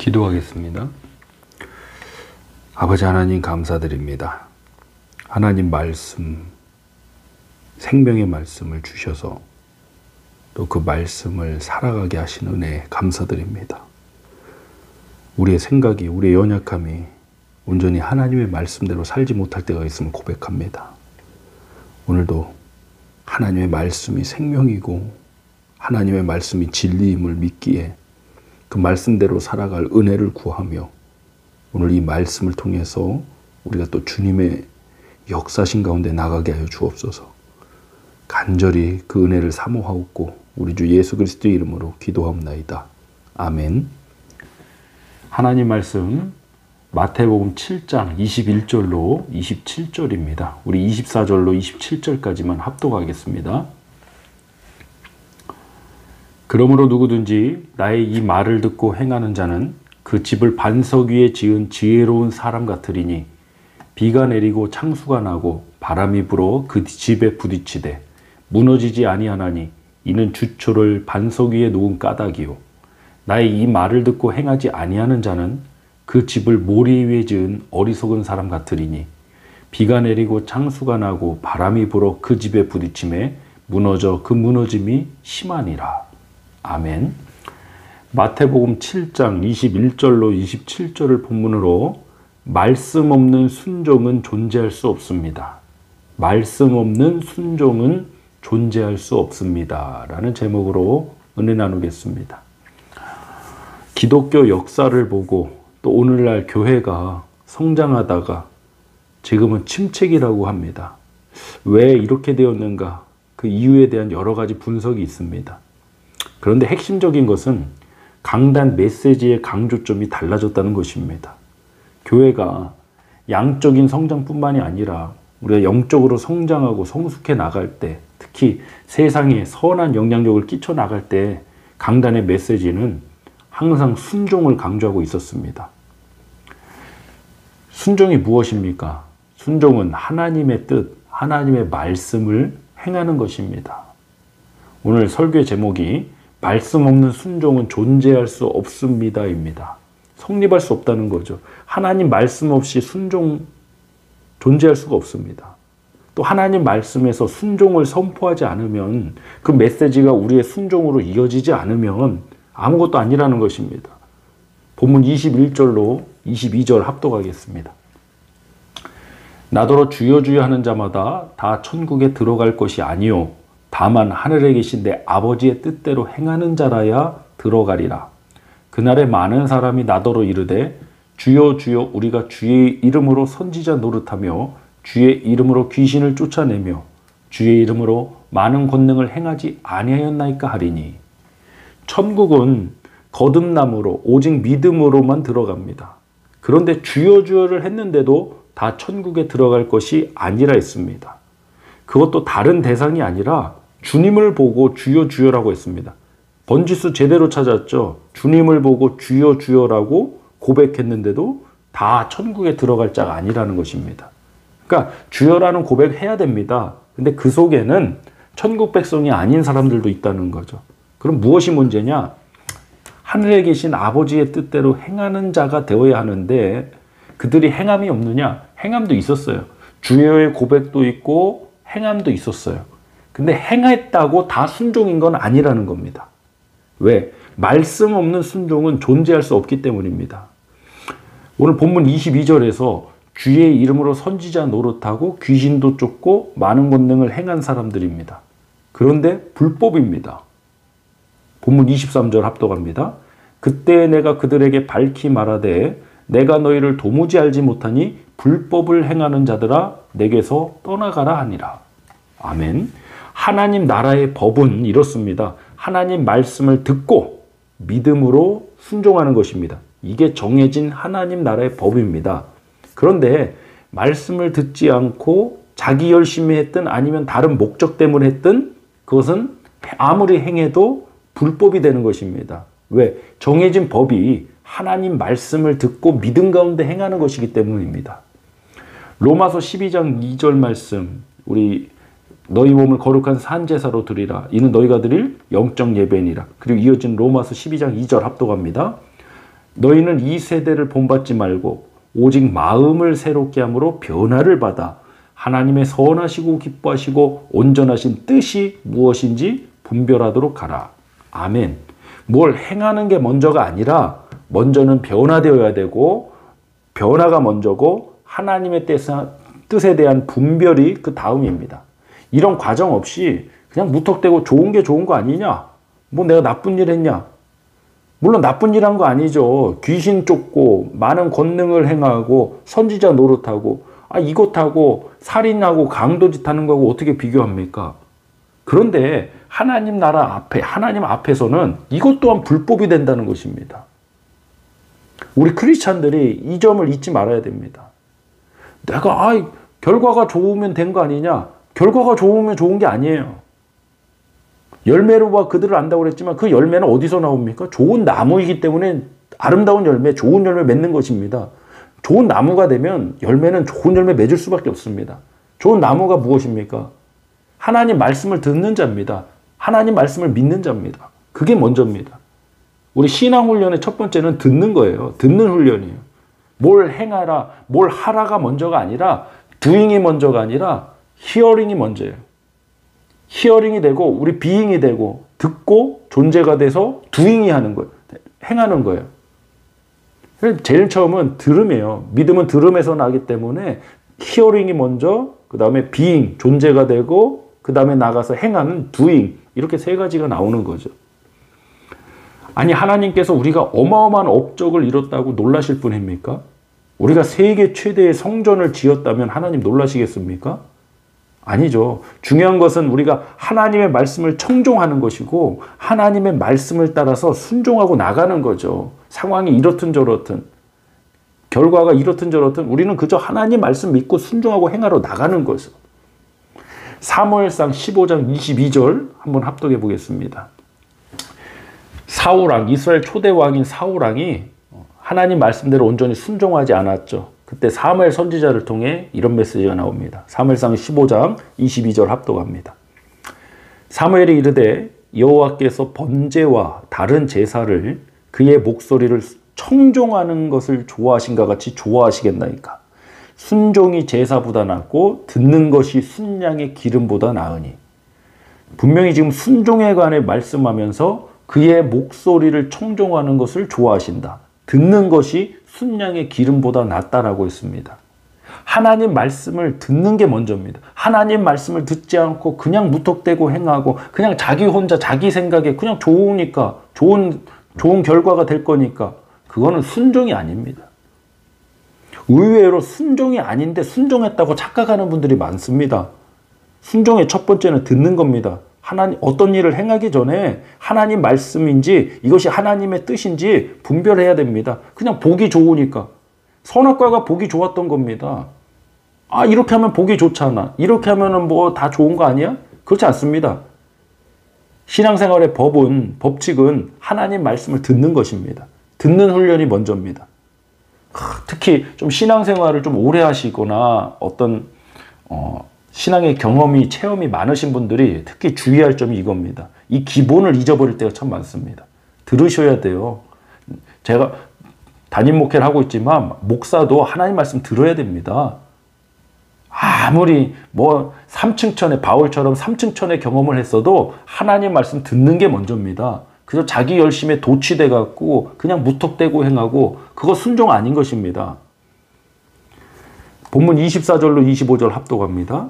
기도하겠습니다. 아버지 하나님 감사드립니다. 하나님 말씀, 생명의 말씀을 주셔서 또 그 말씀을 살아가게 하신 은혜에 감사드립니다. 우리의 생각이, 우리의 연약함이 온전히 하나님의 말씀대로 살지 못할 때가 있으면 고백합니다. 오늘도 하나님의 말씀이 생명이고 하나님의 말씀이 진리임을 믿기에 그 말씀대로 살아갈 은혜를 구하며 오늘 이 말씀을 통해서 우리가 또 주님의 역사신 가운데 나가게 하여 주옵소서. 간절히 그 은혜를 사모하옵고 우리 주 예수 그리스도의 이름으로 기도하옵나이다. 아멘. 하나님 말씀 마태복음 7장 21절로 27절입니다. 우리 24절로 27절까지만 합독하겠습니다. 그러므로 누구든지 나의 이 말을 듣고 행하는 자는 그 집을 반석 위에 지은 지혜로운 사람 같으리니 비가 내리고 창수가 나고 바람이 불어 그 집에 부딪히되 무너지지 아니하나니 이는 주초를 반석 위에 놓은 까닭이요 나의 이 말을 듣고 행하지 아니하는 자는 그 집을 모리 위에 지은 어리석은 사람 같으리니 비가 내리고 창수가 나고 바람이 불어 그 집에 부딪힘에 무너져 그 무너짐이 심하니라. 아멘. 마태복음 7장 21절로 27절을 본문으로 말씀 없는 순종은 존재할 수 없습니다. 말씀 없는 순종은 존재할 수 없습니다. 라는 제목으로 은혜 나누겠습니다. 기독교 역사를 보고 또 오늘날 교회가 성장하다가 지금은 침체기라고 합니다. 왜 이렇게 되었는가? 그 이유에 대한 여러 가지 분석이 있습니다. 그런데 핵심적인 것은 강단 메시지의 강조점이 달라졌다는 것입니다. 교회가 양적인 성장뿐만이 아니라 우리가 영적으로 성장하고 성숙해 나갈 때, 특히 세상에 선한 영향력을 끼쳐 나갈 때 강단의 메시지는 항상 순종을 강조하고 있었습니다. 순종이 무엇입니까? 순종은 하나님의 뜻, 하나님의 말씀을 행하는 것입니다. 오늘 설교의 제목이 말씀 없는 순종은 존재할 수 없습니다입니다. 성립할 수 없다는 거죠. 하나님 말씀 없이 순종 존재할 수가 없습니다. 또 하나님 말씀에서 순종을 선포하지 않으면 그 메시지가 우리의 순종으로 이어지지 않으면 아무것도 아니라는 것입니다. 본문 21절로 22절 합독하겠습니다. 나더러 주여 주여 하는 자마다 다 천국에 들어갈 것이 아니요 다만 하늘에 계신 내 아버지의 뜻대로 행하는 자라야 들어가리라. 그날에 많은 사람이 나더러 이르되 주여 주여 우리가 주의 이름으로 선지자 노릇하며 주의 이름으로 귀신을 쫓아내며 주의 이름으로 많은 권능을 행하지 아니하였나이까 하리니 천국은 거듭남으로 오직 믿음으로만 들어갑니다. 그런데 주여 주여를 했는데도 다 천국에 들어갈 것이 아니라 했습니다. 그것도 다른 대상이 아니라 주님을 보고 주여 주여라고 했습니다. 번지수 제대로 찾았죠. 주님을 보고 주여 주여라고 고백했는데도 다 천국에 들어갈 자가 아니라는 것입니다. 그러니까 주여라는 고백해야 됩니다. 근데 그 속에는 천국 백성이 아닌 사람들도 있다는 거죠. 그럼 무엇이 문제냐? 하늘에 계신 아버지의 뜻대로 행하는 자가 되어야 하는데 그들이 행함이 없느냐? 행함도 있었어요. 주여의 고백도 있고 행함도 있었어요. 근데 행했다고 다 순종인 건 아니라는 겁니다. 왜? 말씀 없는 순종은 존재할 수 없기 때문입니다. 오늘 본문 22절에서 주의 이름으로 선지자 노릇하고 귀신도 쫓고 많은 권능을 행한 사람들입니다. 그런데 불법입니다. 본문 23절 합독합니다. 그때 내가 그들에게 밝히 말하되 내가 너희를 도무지 알지 못하니 불법을 행하는 자들아 내게서 떠나가라 하니라. 아멘. 하나님 나라의 법은 이렇습니다. 하나님 말씀을 듣고 믿음으로 순종하는 것입니다. 이게 정해진 하나님 나라의 법입니다. 그런데 말씀을 듣지 않고 자기 열심히 했든 아니면 다른 목적 때문에 했든 그것은 아무리 행해도 불법이 되는 것입니다. 왜? 정해진 법이 하나님 말씀을 듣고 믿음 가운데 행하는 것이기 때문입니다. 로마서 12장 2절 말씀, 우리 너희 몸을 거룩한 산제사로 드리라. 이는 너희가 드릴 영적 예배니라. 그리고 이어진 로마서 12장 2절 합독합니다. 너희는 이 세대를 본받지 말고 오직 마음을 새롭게 함으로 변화를 받아 하나님의 선하시고 기뻐하시고 온전하신 뜻이 무엇인지 분별하도록 하라. 아멘. 뭘 행하는 게 먼저가 아니라 먼저는 변화되어야 되고, 변화가 먼저고 하나님의 뜻에 대한 분별이 그 다음입니다. 이런 과정 없이 그냥 무턱대고 좋은 게 좋은 거 아니냐? 뭐 내가 나쁜 일 했냐? 물론 나쁜 일 한 거 아니죠. 귀신 쫓고 많은 권능을 행하고 선지자 노릇하고 이것하고 살인하고 강도짓 하는 거하고 어떻게 비교합니까? 그런데 하나님 나라 앞에, 하나님 앞에서는 이것 또한 불법이 된다는 것입니다. 우리 크리스찬들이 이 점을 잊지 말아야 됩니다. 내가 결과가 좋으면 된 거 아니냐? 결과가 좋으면 좋은 게 아니에요. 열매로 봐 그들을 안다고 그랬지만 그 열매는 어디서 나옵니까? 좋은 나무이기 때문에 아름다운 열매, 좋은 열매 맺는 것입니다. 좋은 나무가 되면 열매는 좋은 열매 맺을 수밖에 없습니다. 좋은 나무가 무엇입니까? 하나님 말씀을 듣는 자입니다. 하나님 말씀을 믿는 자입니다. 그게 먼저입니다. 우리 신앙훈련의 첫 번째는 듣는 거예요. 듣는 훈련이에요. 뭘 행하라, 뭘 하라가 먼저가 아니라 doing이 먼저가 아니라 히어링이 먼저예요. 히어링이 되고 우리 비잉이 되고 듣고 존재가 돼서 doing이 하는 거예요. 행하는 거예요. 제일 처음은 들음이에요. 믿음은 들음에서 나기 때문에 히어링이 먼저, 그 다음에 being, 존재가 되고, 그 다음에 나가서 행하는 doing, 이렇게 세 가지가 나오는 거죠. 아니 하나님께서 우리가 어마어마한 업적을 이뤘다고 놀라실 분입니까? 우리가 세계 최대의 성전을 지었다면 하나님 놀라시겠습니까? 아니죠. 중요한 것은 우리가 하나님의 말씀을 청종하는 것이고 하나님의 말씀을 따라서 순종하고 나가는 거죠. 상황이 이렇든 저렇든 결과가 이렇든 저렇든 우리는 그저 하나님 말씀 믿고 순종하고 행하러 나가는 거죠. 사무엘상 15장 22절 한번 합독해 보겠습니다. 사울왕, 이스라엘 초대 왕인 사울왕이 하나님 말씀대로 온전히 순종하지 않았죠. 그때 사무엘 선지자를 통해 이런 메시지가 나옵니다. 사무엘상 15장 22절 합독합니다. 사무엘이 이르되 여호와께서 번제와 다른 제사를 그의 목소리를 청종하는 것을 좋아하신가 같이 좋아하시겠나이까. 순종이 제사보다 낫고 듣는 것이 순양의 기름보다 나으니. 분명히 지금 순종에 관해 말씀하면서 그의 목소리를 청종하는 것을 좋아하신다. 듣는 것이 순양의 기름보다 낫다라고 했습니다. 하나님 말씀을 듣는 게 먼저입니다. 하나님 말씀을 듣지 않고 그냥 무턱대고 행하고 그냥 자기 혼자 자기 생각에 그냥 좋으니까 좋은 결과가 될 거니까 그거는 순종이 아닙니다. 의외로 순종이 아닌데 순종했다고 착각하는 분들이 많습니다. 순종의 첫 번째는 듣는 겁니다. 하나님 어떤 일을 행하기 전에 하나님 말씀인지 이것이 하나님의 뜻인지 분별해야 됩니다. 그냥 보기 좋으니까. 선악과가 보기 좋았던 겁니다. 이렇게 하면 보기 좋잖아. 이렇게 하면은 뭐 다 좋은 거 아니야? 그렇지 않습니다. 신앙생활의 법칙은 하나님 말씀을 듣는 것입니다. 듣는 훈련이 먼저입니다. 특히 좀 신앙생활을 좀 오래 하시거나 어떤 신앙의 체험이 많으신 분들이 특히 주의할 점이 이겁니다. 이 기본을 잊어버릴 때가 참 많습니다. 들으셔야 돼요. 제가 담임 목회를 하고 있지만 목사도 하나님 말씀 들어야 됩니다. 아무리 뭐 3층천에 바울처럼 3층천의 경험을 했어도 하나님 말씀 듣는 게 먼저입니다. 그래서 자기 열심에 도취돼 갖고 그냥 무턱대고 행하고 그거 순종 아닌 것입니다. 본문 24절로 25절 합독합니다.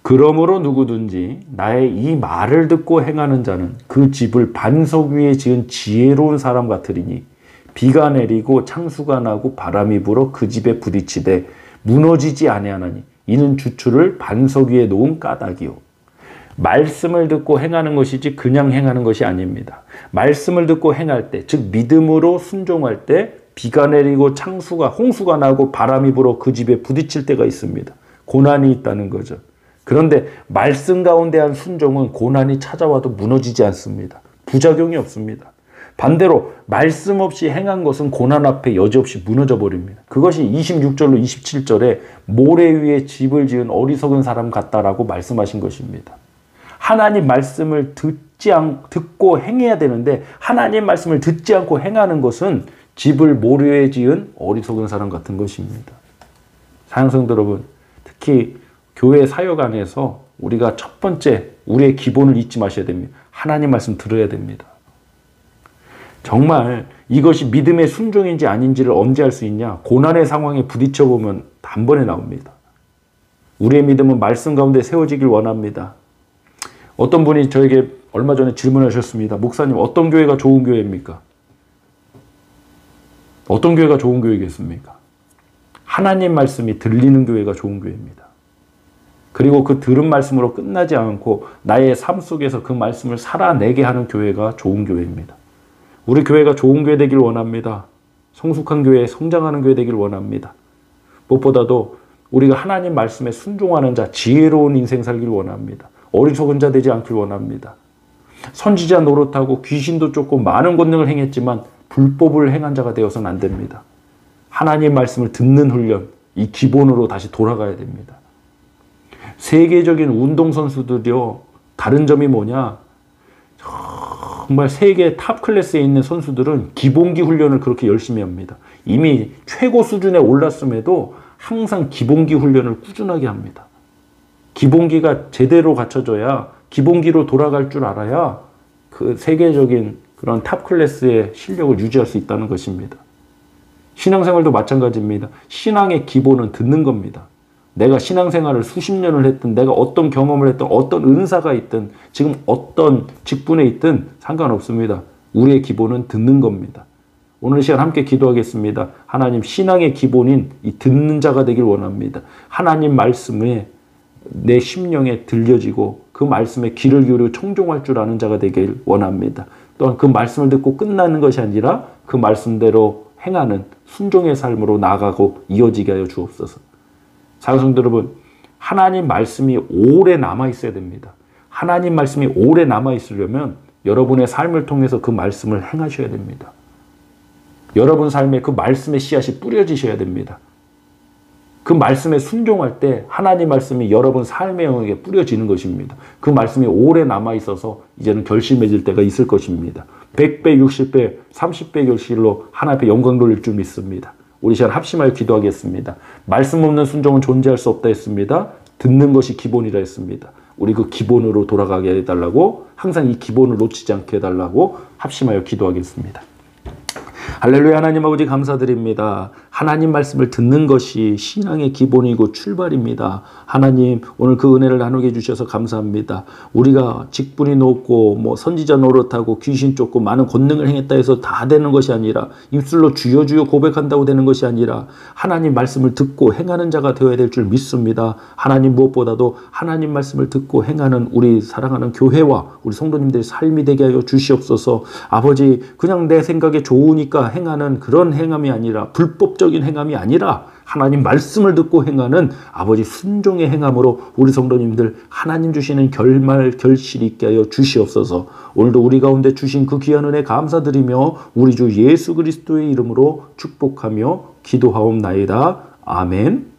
그러므로 누구든지 나의 이 말을 듣고 행하는 자는 그 집을 반석 위에 지은 지혜로운 사람 같으리니 비가 내리고 창수가 나고 바람이 불어 그 집에 부딪히되 무너지지 아니하나니 이는 주추를 반석 위에 놓은 까닭이요. 말씀을 듣고 행하는 것이지 그냥 행하는 것이 아닙니다. 말씀을 듣고 행할 때, 즉 믿음으로 순종할 때 비가 내리고 홍수가 나고 바람이 불어 그 집에 부딪힐 때가 있습니다. 고난이 있다는 거죠. 그런데 말씀 가운데 한 순종은 고난이 찾아와도 무너지지 않습니다. 부작용이 없습니다. 반대로 말씀 없이 행한 것은 고난 앞에 여지없이 무너져 버립니다. 그것이 26절로 27절에 모래 위에 집을 지은 어리석은 사람 같다라고 말씀하신 것입니다. 하나님 말씀을 듣고 행해야 되는데 하나님 말씀을 듣지 않고 행하는 것은 집을 모르에 지은 어리석은 사람 같은 것입니다. 사랑성도 여러분, 특히 교회 사역 안에서 우리가 첫 번째 우리의 기본을 잊지 마셔야 됩니다. 하나님 말씀 들어야 됩니다. 정말 이것이 믿음의 순종인지 아닌지를 언제 알 수 있냐? 고난의 상황에 부딪혀 보면 단번에 나옵니다. 우리의 믿음은 말씀 가운데 세워지길 원합니다. 어떤 분이 저에게 얼마 전에 질문하셨습니다. 목사님, 어떤 교회가 좋은 교회입니까? 어떤 교회가 좋은 교회겠습니까? 하나님 말씀이 들리는 교회가 좋은 교회입니다. 그리고 그 들은 말씀으로 끝나지 않고 나의 삶 속에서 그 말씀을 살아내게 하는 교회가 좋은 교회입니다. 우리 교회가 좋은 교회 되길 원합니다. 성숙한 교회, 성장하는 교회 되길 원합니다. 무엇보다도 우리가 하나님 말씀에 순종하는 자, 지혜로운 인생 살길 원합니다. 어리석은 자 되지 않길 원합니다. 선지자 노릇하고 귀신도 쫓고 많은 권능을 행했지만 불법을 행한 자가 되어서는 안 됩니다. 하나님 말씀을 듣는 훈련, 이 기본으로 다시 돌아가야 됩니다. 세계적인 운동선수들이요, 다른 점이 뭐냐? 정말 세계 탑 클래스에 있는 선수들은 기본기 훈련을 그렇게 열심히 합니다. 이미 최고 수준에 올랐음에도 항상 기본기 훈련을 꾸준하게 합니다. 기본기가 제대로 갖춰져야, 기본기로 돌아갈 줄 알아야 그 세계적인 그런 탑 클래스의 실력을 유지할 수 있다는 것입니다. 신앙생활도 마찬가지입니다. 신앙의 기본은 듣는 겁니다. 내가 신앙생활을 수십 년을 했든, 내가 어떤 경험을 했든, 어떤 은사가 있든, 지금 어떤 직분에 있든 상관없습니다. 우리의 기본은 듣는 겁니다. 오늘 시간 함께 기도하겠습니다. 하나님, 신앙의 기본인 이 듣는 자가 되길 원합니다. 하나님 말씀에 내 심령에 들려지고 그 말씀에 귀를 기울이고 청종할 줄 아는 자가 되길 원합니다. 또한 그 말씀을 듣고 끝나는 것이 아니라 그 말씀대로 행하는 순종의 삶으로 나아가고 이어지게 하여 주옵소서. 사랑성도 여러분, 하나님 말씀이 오래 남아있어야 됩니다. 하나님 말씀이 오래 남아있으려면 여러분의 삶을 통해서 그 말씀을 행하셔야 됩니다. 여러분 삶에 그 말씀의 씨앗이 뿌려지셔야 됩니다. 그 말씀에 순종할 때 하나님 말씀이 여러분 삶의 영역에 뿌려지는 것입니다. 그 말씀이 오래 남아있어서 이제는 결실맺을 때가 있을 것입니다. 100배, 60배, 30배 결실로 하나님 앞에 영광 돌릴 줄 믿습니다. 우리 시간 합심하여 기도하겠습니다. 말씀 없는 순종은 존재할 수 없다 했습니다. 듣는 것이 기본이라 했습니다. 우리 그 기본으로 돌아가게 해달라고, 항상 이 기본을 놓치지 않게 해달라고 합심하여 기도하겠습니다. 할렐루야. 하나님 아버지 감사드립니다. 하나님 말씀을 듣는 것이 신앙의 기본이고 출발입니다. 하나님, 오늘 그 은혜를 나누게 해주셔서 감사합니다. 우리가 직분이 높고 선지자 노릇하고 귀신 쫓고 많은 권능을 행했다 해서 다 되는 것이 아니라, 입술로 주여 주여 고백한다고 되는 것이 아니라 하나님 말씀을 듣고 행하는 자가 되어야 될 줄 믿습니다. 하나님, 무엇보다도 하나님 말씀을 듣고 행하는 우리 사랑하는 교회와 우리 성도님들의 삶이 되게 하여 주시옵소서. 아버지, 그냥 내 생각에 좋으니까 행하는 그런 행함이 아니라, 불법적인 행함이 아니라 하나님 말씀을 듣고 행하는 아버지 순종의 행함으로 우리 성도님들 하나님 주시는 결실이 있게 하여 주시옵소서. 오늘도 우리 가운데 주신 그 귀한 은혜 감사드리며 우리 주 예수 그리스도의 이름으로 축복하며 기도하옵나이다. 아멘.